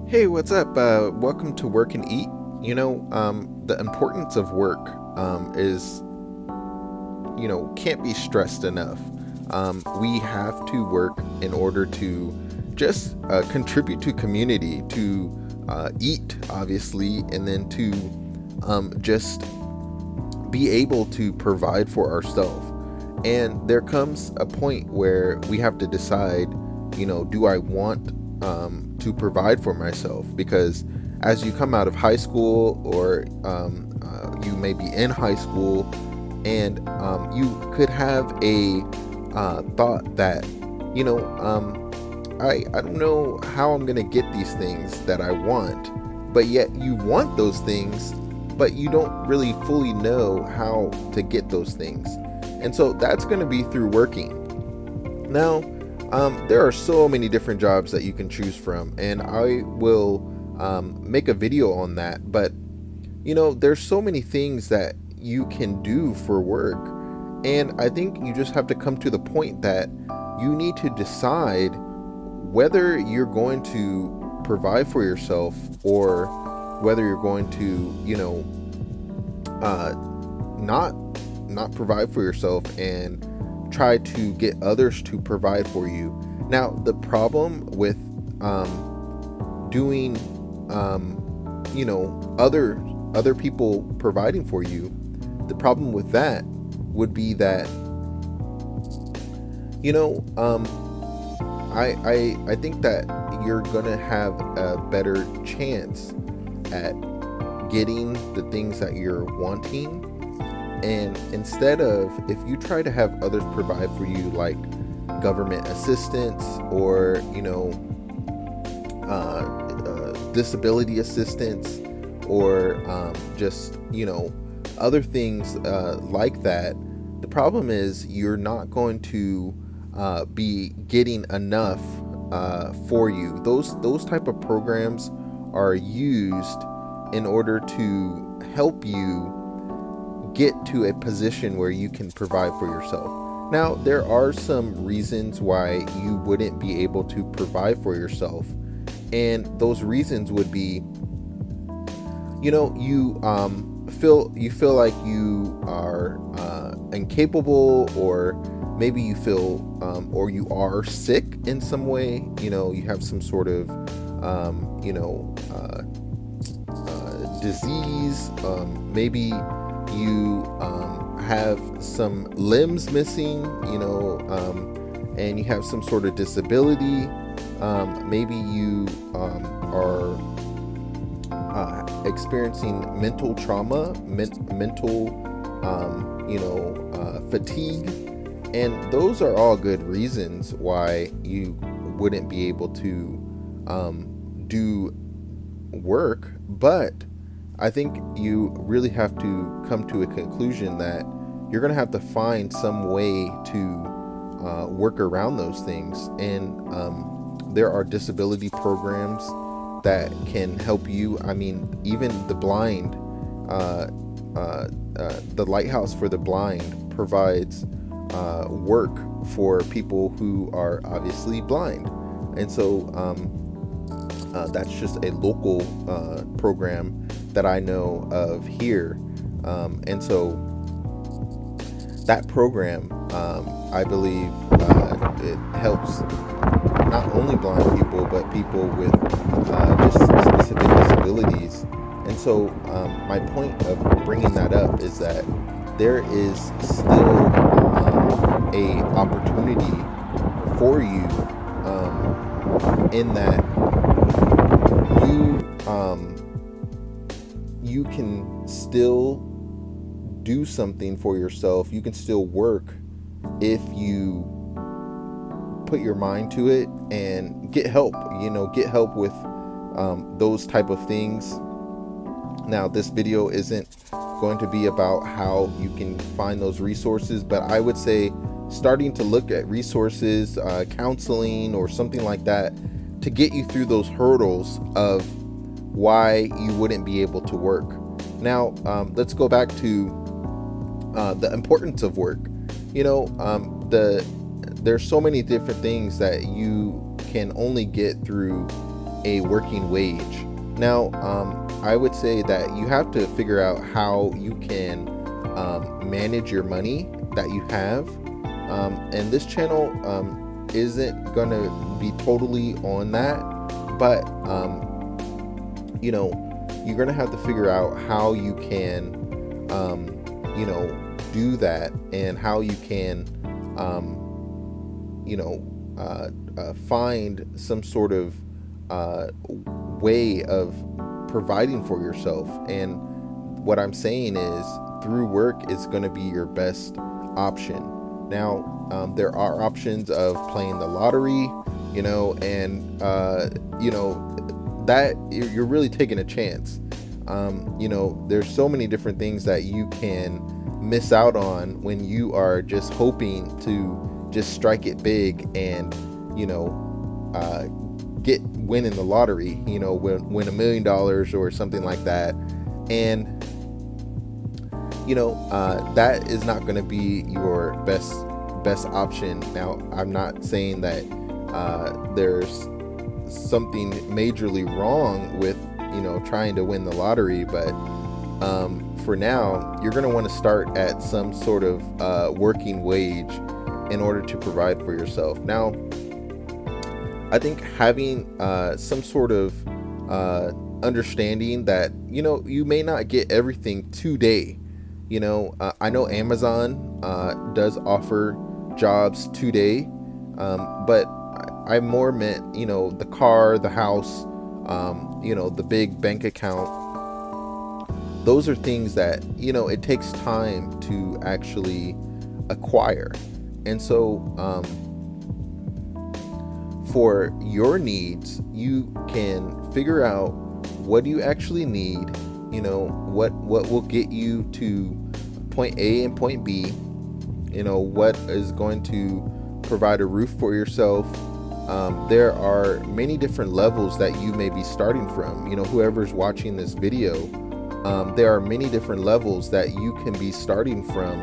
Hey, what's up? Welcome to Work and Eat. The importance of work is, can't be stressed enough. We have to work in order to just contribute to community, to eat, obviously, and then to just be able to provide for ourselves. And there comes a point where we have to decide, do I want to provide for myself? Because as you come out of high school, or you may be in high school, and you could have a thought that, I don't know how I'm going to get these things that I want, but yet you want those things, but you don't really fully know how to get those things. And so that's going to be through working. Now, there are so many different jobs that you can choose from, and I will make a video on that. But, there's so many things that you can do for work. And I think you just have to come to the point that you need to decide whether you're going to provide for yourself, or whether you're going to, not provide for yourself and try to get others to provide for you. Now, the problem with doing, other people providing for you, the problem with that would be that, I think that you're gonna have a better chance at getting the things that you're wanting. And instead of, if you try to have others provide for you, like government assistance, or disability assistance, or just other things like that, the problem is you're not going to be getting enough for you. Those type of programs are used in order to help you get to a position where you can provide for yourself. Now, there are some reasons why you wouldn't be able to provide for yourself, and those reasons would be, you feel like you are incapable, or maybe you feel or you are sick in some way. You have some sort of disease. Maybe you have some limbs missing, and you have some sort of disability. Maybe you are experiencing mental trauma, mental fatigue, and those are all good reasons why you wouldn't be able to do work. But I think you really have to come to a conclusion that you're going to have to find some way to work around those things. And there are disability programs that can help you. I mean, even the blind, the Lighthouse for the Blind provides work for people who are obviously blind. And so that's just a local program that I know of here. And so that program, I believe, it helps not only blind people, but people with just specific disabilities. And so my point of bringing that up is that there is still a opportunity for you, in that you can still do something for yourself. You can still work if you put your mind to it and get help. Get help with those type of things. Now, this video isn't going to be about how you can find those resources, but I would say starting to look at resources, counseling, or something like that, to get you through those hurdles of why you wouldn't be able to work. Now, let's go back to the importance of work. There's so many different things that you can only get through a working wage. Now, I would say that you have to figure out how you can manage your money that you have. And this channel isn't going to be totally on that, but you're going to have to figure out how you can, do that, and how you can, find some sort of way of providing for yourself. And what I'm saying is, through work is going to be your best option. Now, there are options of playing the lottery, that you're really taking a chance. There's so many different things that you can miss out on when you are just hoping to just strike it big and, win in the lottery, win $1 million or something like that. And, that is not going to be your best option. Now, I'm not saying that there's something majorly wrong with trying to win the lottery, but for now, you're going to want to start at some sort of working wage in order to provide for yourself. Now, I think having some sort of understanding that you may not get everything today. I know Amazon does offer jobs today, but I more meant the car, the house, the big bank account. Those are things that it takes time to actually acquire. And so for your needs, you can figure out what you actually need, what will get you to point A and point B, what is going to provide a roof for yourself. There are many different levels that you may be starting from. Whoever's watching this video, there are many different levels that you can be starting from,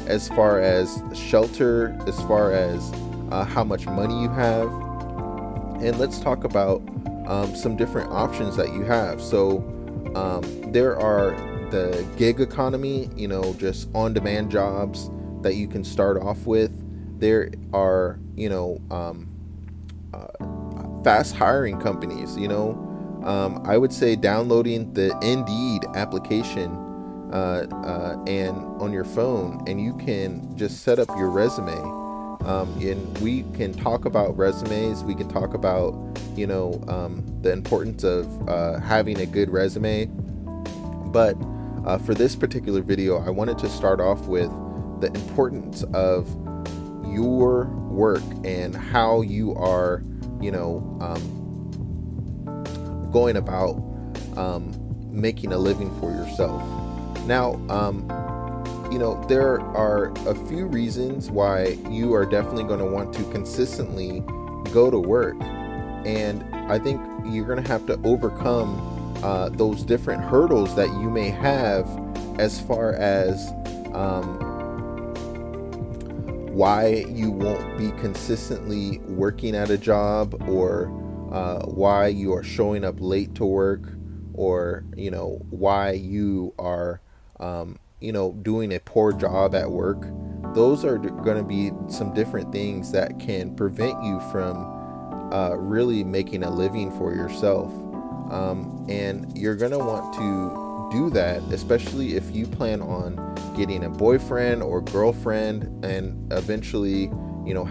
as far as shelter, as far as how much money you have. And let's talk about some different options that you have. So there are the gig economy, just on-demand jobs that you can start off with. There are, fast hiring companies. I would say downloading the Indeed application and on your phone, and you can just set up your resume. And we can talk about resumes. We can talk about, the importance of having a good resume. But for this particular video, I wanted to start off with the importance of your work and how you are, going about making a living for yourself. Now, there are a few reasons why you are definitely going to want to consistently go to work. And I think you're going to have to overcome those different hurdles that you may have, as far as why you won't be consistently working at a job, or why you are showing up late to work, or why you are doing a poor job at work. Those are going to be some different things that can prevent you from really making a living for yourself. And you're going to want to do that, especially if you plan on getting a boyfriend or girlfriend, and eventually,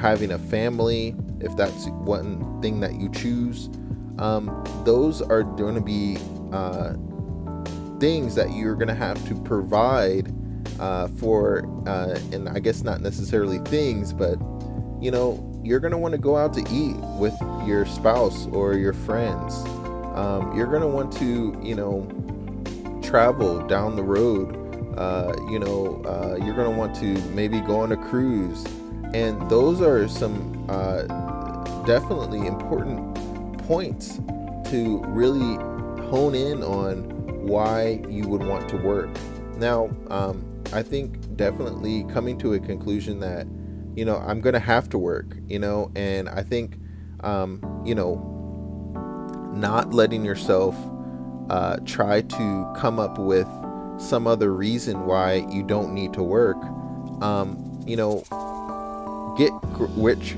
having a family, if that's one thing that you choose. Those are going to be things that you're going to have to provide for, and I guess not necessarily things, but you're going to want to go out to eat with your spouse or your friends. You're going to want to travel down the road. You're going to want to maybe go on a cruise, and those are some definitely important points to really hone in on why you would want to work. Now, I think definitely coming to a conclusion that, I'm going to have to work, and I think, not letting yourself try to come up with some other reason why you don't need to work. You know, get rich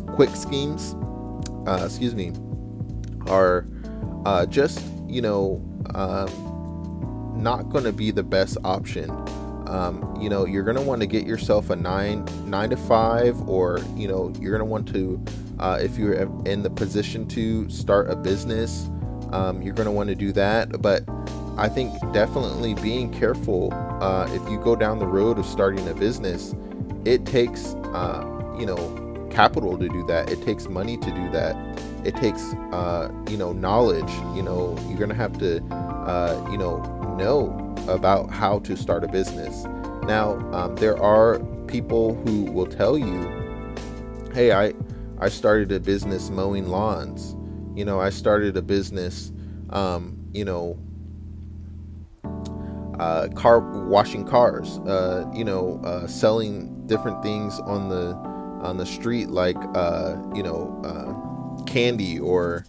quick schemes, are just, not going to be the best option. You're going to want to get yourself a 9 to 5, or, you're going to want to, if you're in the position to start a business, you're going to want to do that. But I think definitely being careful, if you go down the road of starting a business, it takes, capital to do that. It takes money to do that. It takes, knowledge. You're going to have to, know about how to start a business. Now, there are people who will tell you, hey, I started a business mowing lawns. I started a business, car washing cars, selling different things on the street, like, candy, or,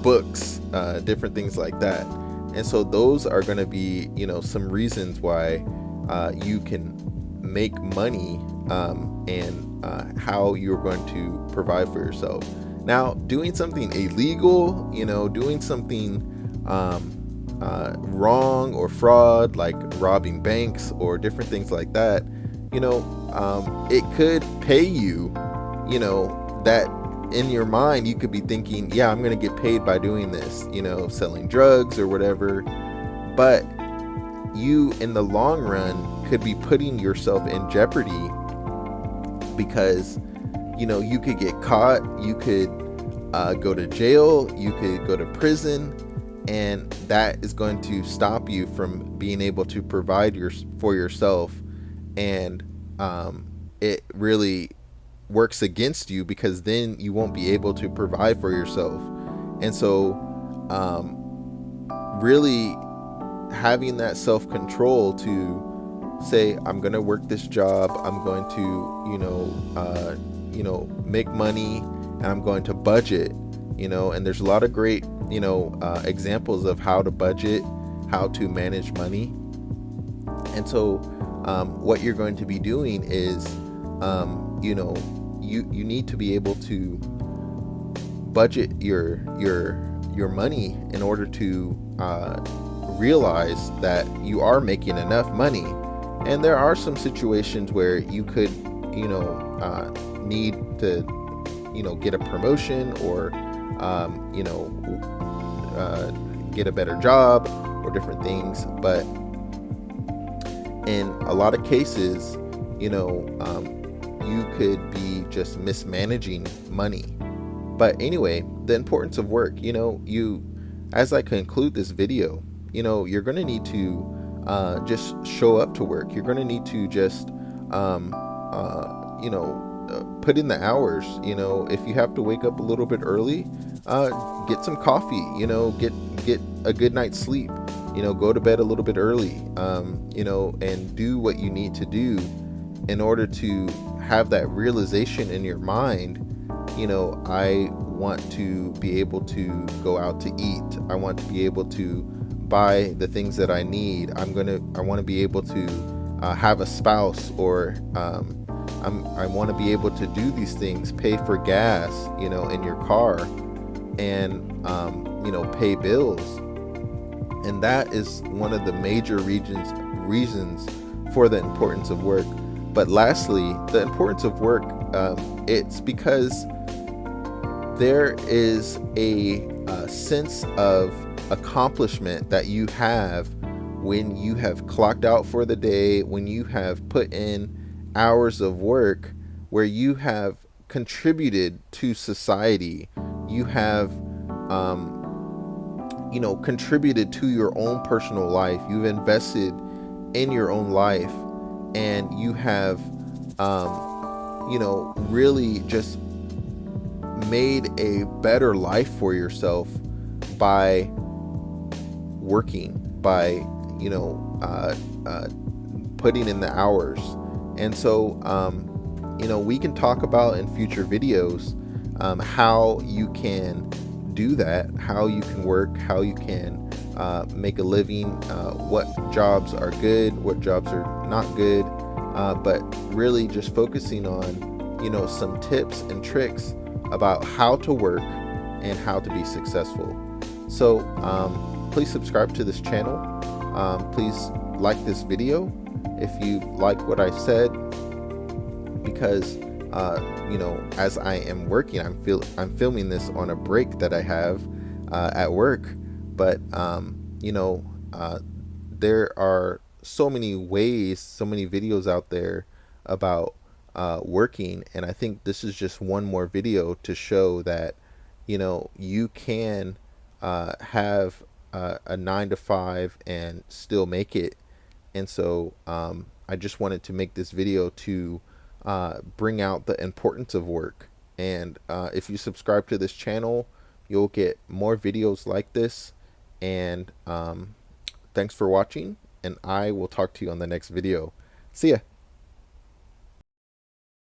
books, different things like that. And so those are going to be, some reasons why you can make money, and how you're going to provide for yourself. Now, doing something illegal, doing something wrong or fraud, like robbing banks or different things like that, it could pay you, that in your mind you could be thinking, yeah, I'm going to get paid by doing this, selling drugs or whatever. But you, in the long run, could be putting yourself in jeopardy, because you could get caught, you could go to jail, you could go to prison, and that is going to stop you from being able to provide for yourself. And it really works against you, because then you won't be able to provide for yourself. And so really having that self-control to say, I'm going to work this job, I'm going to make money, and I'm going to budget, and there's a lot of great examples of how to budget, how to manage money. And so what you're going to be doing is you need to be able to budget your money in order to realize that you are making enough money. And there are some situations where you could need to get a promotion, or get a better job, or different things. But in a lot of cases, you could be just mismanaging money. But anyway, the importance of work, as I conclude this video, you're going to need to just show up to work. You're going to need to just put in the hours. If you have to wake up a little bit early, get some coffee, get a good night's sleep, go to bed a little bit early, and do what you need to do in order to have that realization in your mind. I want to be able to go out to eat. I want to be able to buy the things that I need. I want to be able to have a spouse, or I want to be able to do these things, pay for gas, in your car, and pay bills. And that is one of the major reasons for the importance of work. But lastly, the importance of work, it's because there is a sense of accomplishment that you have when you have clocked out for the day, when you have put in hours of work, where you have contributed to society. You have contributed to your own personal life. You've invested in your own life, and you have really just made a better life for yourself by working, by putting in the hours. And so we can talk about in future videos how you can do that, how you can work, how you can make a living, what jobs are good, what jobs are not good, but really just focusing on, some tips and tricks about how to work and how to be successful. So please subscribe to this channel. Please like this video if you like what I said, because as I am working, I'm filming this on a break that I have at work. But there are so many ways, so many videos out there about working, and I think this is just one more video to show that you can have a 9 to 5 and still make it. And so I just wanted to make this video to bring out the importance of work. And if you subscribe to this channel, you'll get more videos like this. And thanks for watching, and I will talk to you on the next video. See ya.